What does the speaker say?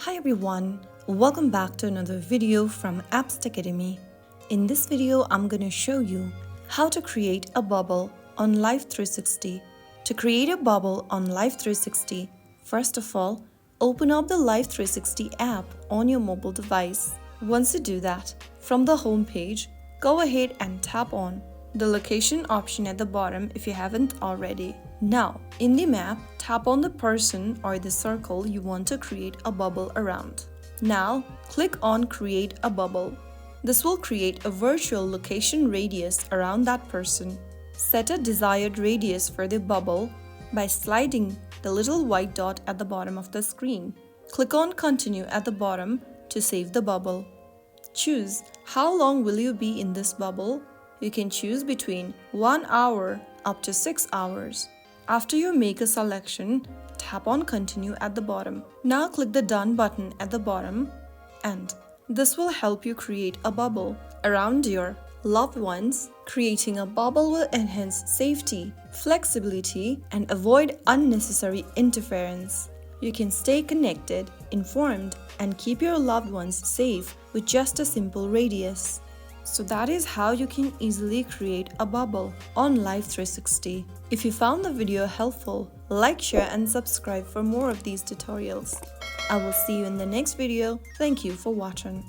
Hi everyone, welcome back to another video from Apps Academy. In this video, I'm going to show you how to create a bubble on Life360. To create a bubble on Life360, first of all, open up the Life360 app on your mobile device. Once you do that, from the home page, go ahead and tap on the location option at the bottom if you haven't already. Now, in the map, tap on the person or the circle you want to create a bubble around. Now, click on Create a Bubble. This will create a virtual location radius around that person. Set a desired radius for the bubble by sliding the little white dot at the bottom of the screen. Click on Continue at the bottom to save the bubble. Choose how long will you be in this bubble. You can choose between 1 hour up to 6 hours. After you make a selection, tap on Continue at the bottom. Now click the Done button at the bottom, and this will help you create a bubble around your loved ones. Creating a bubble will enhance safety, flexibility, and avoid unnecessary interference. You can stay connected, informed, and keep your loved ones safe with just a simple radius. So that is how you can easily create a bubble on Life360. If you found the video helpful, like, share, and subscribe for more of these tutorials. I will see you in the next video. Thank you for watching.